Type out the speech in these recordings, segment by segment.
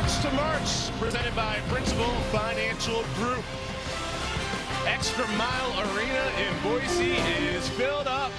March to March, presented by Principal Financial Group. Extra Mile Arena in Boise is filled up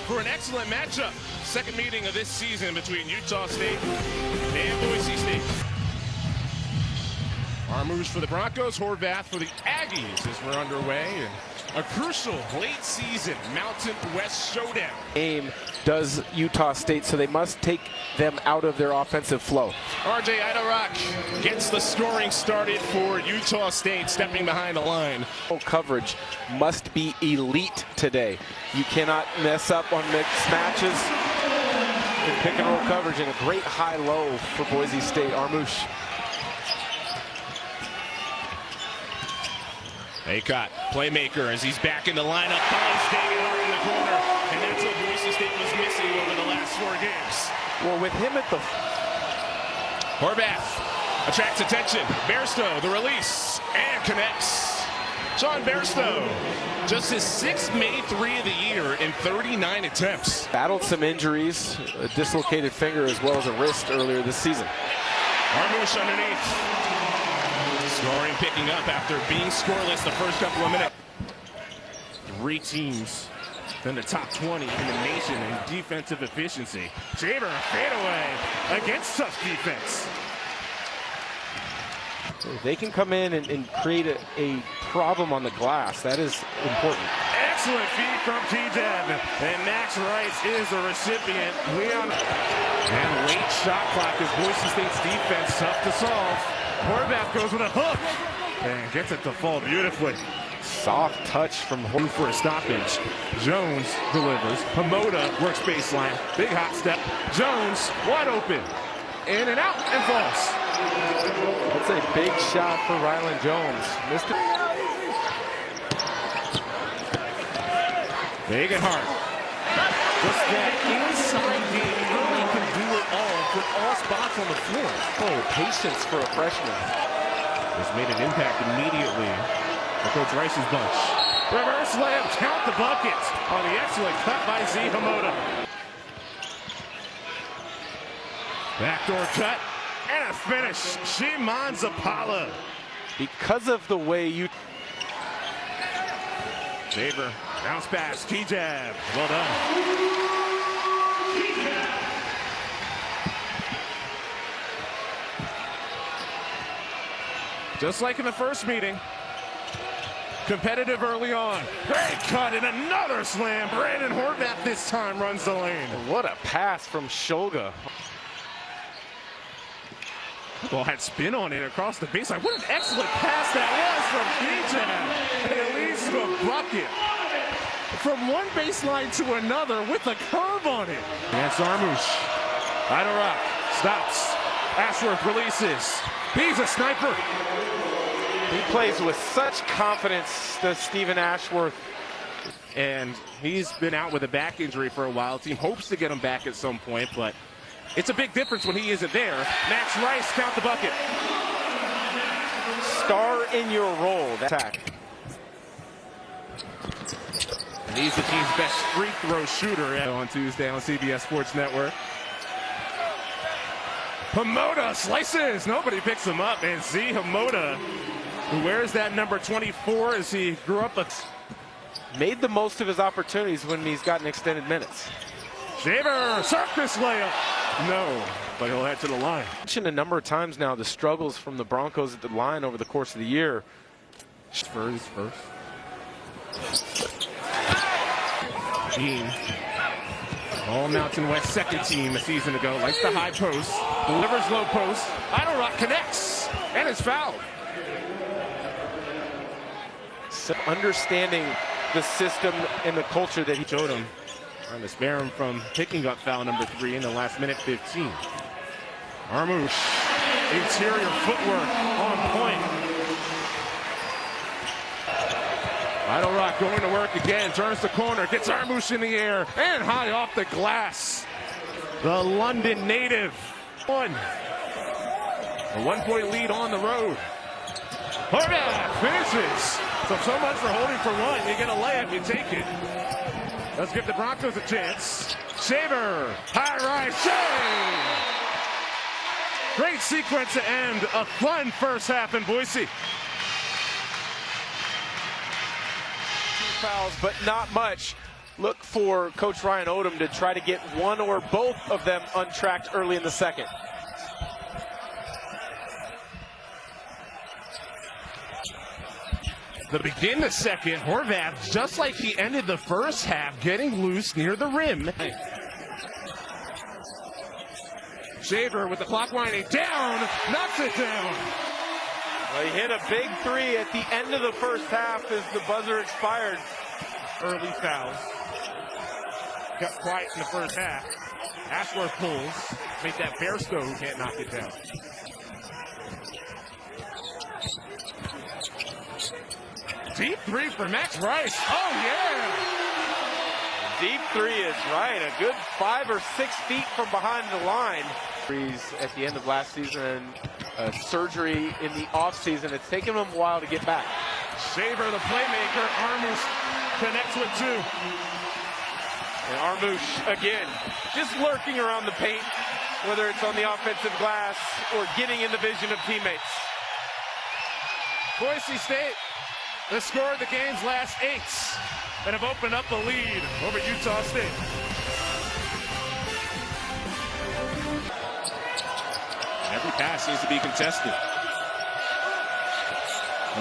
for an excellent matchup. Second meeting of this season between Utah State and Boise State. Armus for the Broncos, Horvath for the Aggies as we're underway. And a crucial late season Mountain West showdown. Game does Utah State, so they must take them out of their offensive flow. RJ Idarock gets the scoring started for Utah State, stepping behind the line. Coverage must be elite today. You cannot mess up on mixed matches in pick and roll coverage, and a great high-low for Boise State. Armus. Acott, playmaker, as he's back in the lineup, finds Degenhart in the corner, and that's what Boise State was missing over the last 4 games. Well, with him at the... Horvath attracts attention. Bairstow, the release, and connects. Sean Bairstow, just his 6th made 3 of the year in 39 attempts. Battled some injuries, a dislocated finger as well as a wrist earlier this season. Armus underneath. Scoring picking up after being scoreless the first couple of minutes. 3 teams in the top 20 in the nation in defensive efficiency. Jaber, fadeaway against tough defense. They can come in and create a problem on the glass. That is important. Excellent feed from Kigab, and Max Rice is the recipient. And late shot clock is Boise State's defense tough to solve. Horvath goes with a hook and gets it to fall beautifully. Soft touch from Horvath for a stoppage. Jones delivers. Hamoda works baseline. Big hop step. Jones wide open. In and out and falls. That's a big shot for Ryland Jones. Missed it. Degenhart. Just that inside game really can do it all from all spots on the floor. Oh, patience for a freshman. Has made an impact immediately for Coach Rice's bunch. Reverse layup, count the bucket on the excellent cut by Z. Hamoda. Backdoor cut and a finish. Shimon Zapala. Because of the way you... Jaber, bounce pass, Kigab. Well done. Just like in the first meeting, competitive early on. Great cut and another slam. Brandon Horvath this time runs the lane. What a pass from Shoga. Ball had spin on it across the baseline. What an excellent pass that was from Kigab. At least a bucket. From one baseline to another with a curve on it. That's Armus. Idarock stops. Ashworth releases. He's a sniper. He plays with such confidence, does Stephen Ashworth. And he's been out with a back injury for a while. Team hopes to get him back at some point, but it's a big difference when he isn't there. Max Rice, count the bucket. Star in your role. That attack. And he's the team's best free throw shooter on Tuesday on CBS Sports Network. Hamoda slices. Nobody picks him up. And Z. Hamoda, who wears that number 24 as he grew up. Made the most of his opportunities when he's gotten extended minutes. Jaber, circus layup. No, but he'll head to the line. Mentioned a number of times now the struggles from the Broncos at the line over the course of the year. Spurs first. Team. All Mountain West second team a season ago. Likes the high post. Delivers low post. Idarock connects and is fouled. So understanding the system and the culture that he showed him. Trying to spare him from picking up foul number 3 in the last minute 15. Armus. Interior footwork on point. Idarock going to work again, turns the corner, gets Armus in the air, and high off the glass. The London native. A 1-point lead on the road. Horvath finishes. So much for holding for one. You get a layup, you take it. Let's give the Broncos a chance. Jaber, high rise, shave! Great sequence to end a fun first half in Boise. 2 fouls, but not much. Look for Coach Ryan Odom to try to get one or both of them untracked early in the second. The begin the second, Horvath, just like he ended the first half, getting loose near the rim. Shaver with the clock winding down, knocks it down. Well, he hit a big 3 at the end of the first half as the buzzer expired. Early fouls. Got quiet in the first half. Ashworth pulls. Make that Bairstow who can't knock it down. Deep 3 for Max Rice. Oh, yeah! Deep 3 is right. A good 5 or 6 feet from behind the line. At the end of last season, surgery in the offseason. It's taken him a while to get back. Shaver, the playmaker. Armus connects with 2. And Armus, again, just lurking around the paint, whether it's on the offensive glass or getting in the vision of teammates. Boise State has scored the game's last 8 and have opened up the lead over Utah State. Every pass seems to be contested.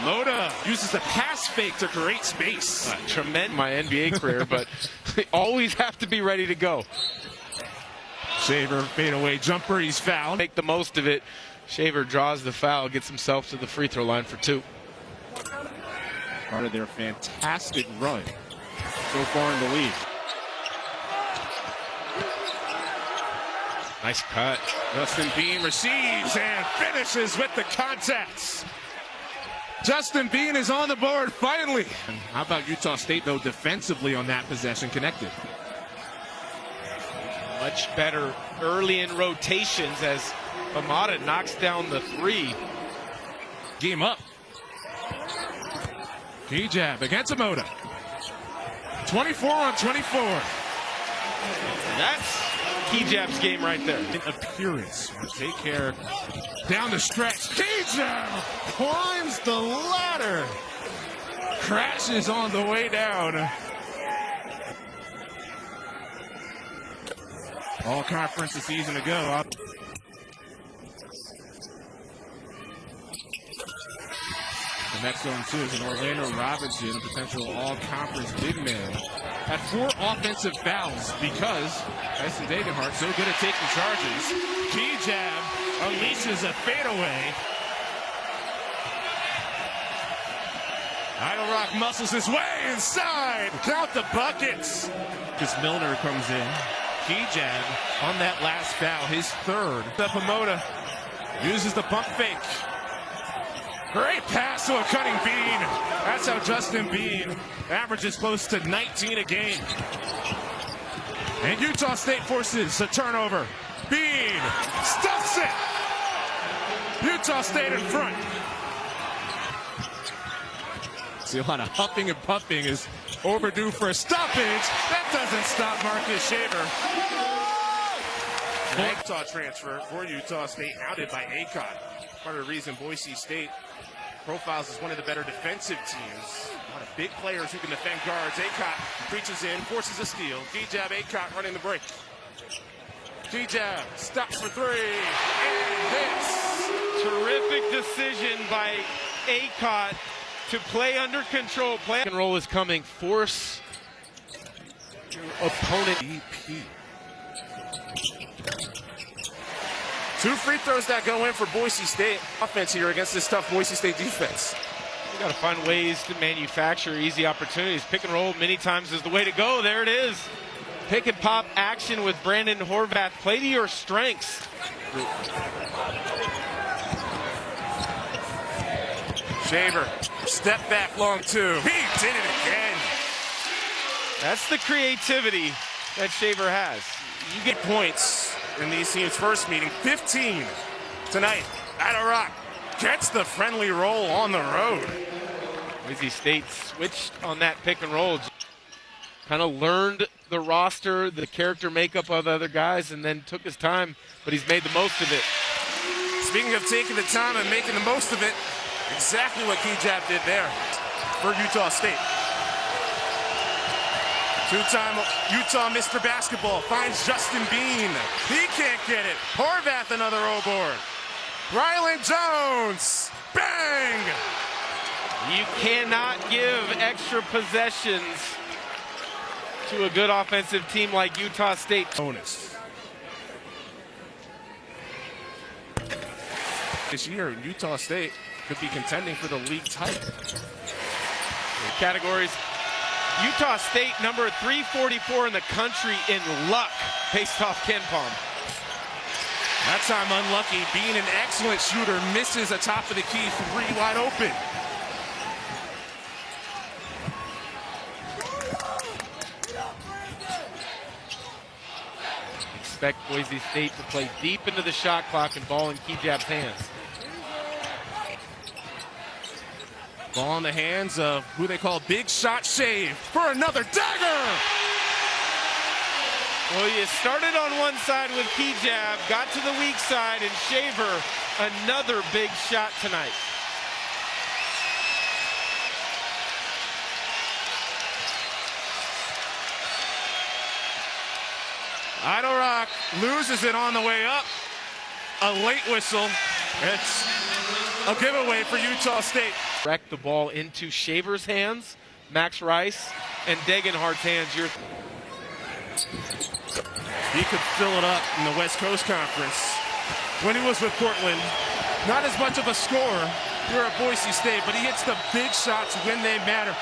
Moda uses the pass fake to create space. Tremendous my NBA career, but always have to be ready to go. Shaver, fadeaway jumper, he's fouled. Make the most of it. Shaver draws the foul, gets himself to the free throw line for 2. Part of their fantastic run so far in the league. Nice cut. Justin Bean receives and finishes with the contacts. Justin Bean is on the board finally. How about Utah State, though, defensively on that possession connected? Much better early in rotations as Amada knocks down the 3. Game up. Kigab against Amoda. 24 on 24. That's Kigab's game right there. An appearance. Take care. Down the stretch. Kigab climbs the ladder. Crashes on the way down. All conference a season ago. The next one, too, is an Orlando Robinson, a potential all-conference big man. Had 4 offensive fouls because Tyson Degenhart so good at taking charges. Kigab unleashes a fadeaway. Idle Rock muscles his way inside. Count the buckets. Because Milner comes in. Kigab on that last foul, his 3rd. Amoda uses the pump fake. Great pass to a cutting Bean. That's how Justin Bean averages close to 19 a game. And Utah State forces a turnover. Bean stuffs it. Utah State in front. See, a lot of huffing and puffing is overdue for a stoppage. That doesn't stop Marcus Shaver. Utah transfer for Utah State, outed by Acott. Part of the reason Boise State profiles as one of the better defensive teams. A lot of big players who can defend guards. Acott reaches in, forces a steal. Kigab, Acott running the break. Kigab stops for 3 and hits. Terrific decision by Acott to play under control. Play and roll is coming. Force your opponent. EP. 2 free throws that go in for Boise State offense here against this tough Boise State defense. You got to find ways to manufacture easy opportunities. Pick and roll many times is the way to go. There it is. Pick and pop action with Brandon Horvath. Play to your strengths. Shaver, step back long 2. He did it again. That's the creativity that Shaver has. You get points in these teams' first meeting. 15 tonight. Idle Rock gets the friendly roll on the road. Boise State switched on that pick and roll. Kind of learned the roster, the character makeup of the other guys, and then took his time, but he's made the most of it. Speaking of taking the time and making the most of it, exactly what Kigab did there for Utah State. Two-time Utah Mr. Basketball finds Justin Bean. He can't get it. Horvath another O-board. Ryland Jones, bang! You cannot give extra possessions to a good offensive team like Utah State. Bonus. This year, Utah State could be contending for the league title. Categories. Utah State number 344 in the country in luck based off KenPom. That time unlucky. Being an excellent shooter, misses a top of the key three wide open. Expect Boise State to play deep into the shot clock and ball in Kigab's hands. Ball in the hands of who they call Big Shot Shave for another dagger. Well, you started on one side with Kigab, got to the weak side, and Shaver, another big shot tonight. Idle Rock loses it on the way up. A late whistle. It's a giveaway for Utah State. Direct the ball into Shaver's hands, Max Rice, and Degenhart's hands. He could fill it up in the West Coast Conference. When he was with Portland, not as much of a scorer here at Boise State, but he hits the big shots when they matter.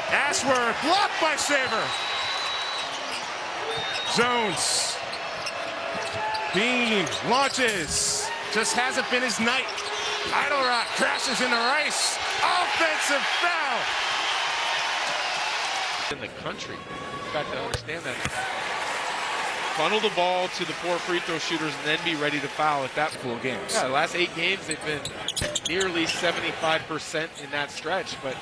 Ashworth, blocked by Shaver. Jones. Bean launches. Just hasn't been his night. Idle Rock crashes into Rice. Offensive foul. In the country. You've got to understand that. Funnel the ball to the 4 free throw shooters and then be ready to foul at that full games. Yeah, the last 8 games they've been nearly 75% in that stretch, but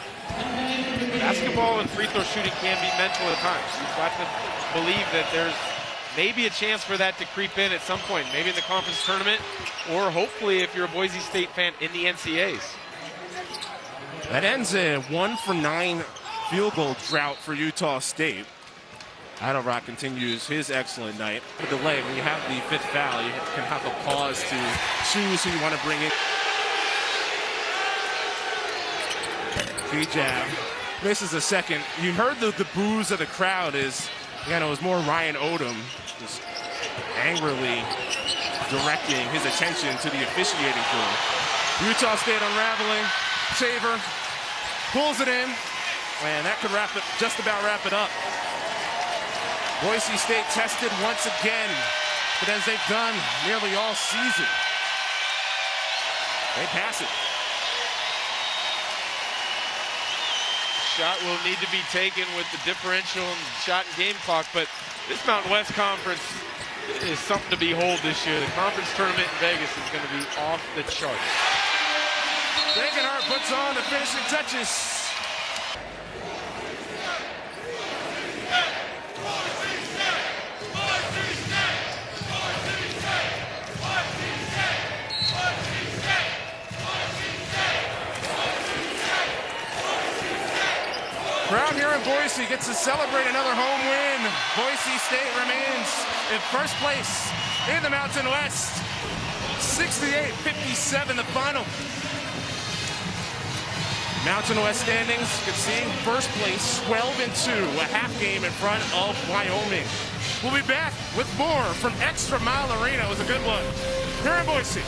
basketball and free throw shooting can be mental at times. You've got to believe that there's maybe a chance for that to creep in at some point, maybe in the conference tournament, or hopefully if you're a Boise State fan in the NCAAs. That ends a 1 for 9 field goal drought for Utah State. Idle Rock continues his excellent night. The delay, when you have the 5th foul, you can have a pause to choose who you want to bring in. Kigab misses a second. You heard the boos of the crowd as, again, it was more Ryan Odom just angrily directing his attention to the officiating crew. Utah State unraveling. Shaver pulls it in, and that could just about wrap it up. Boise State tested once again, but as they've done nearly all season, they pass it. Shot will need to be taken with the differential and shot and game clock, but this Mountain West Conference is something to behold this year. The conference tournament in Vegas is going to be off the charts. Degenhart puts on the finishing touches. Crowd here in Boise gets to celebrate another home win. Boise State remains in first place in the Mountain West. 68-57 the final. Mountain West standings, you can see first place 12-2, a half game in front of Wyoming. We'll be back with more from Extra Mile Arena. It was a good one here in Boise.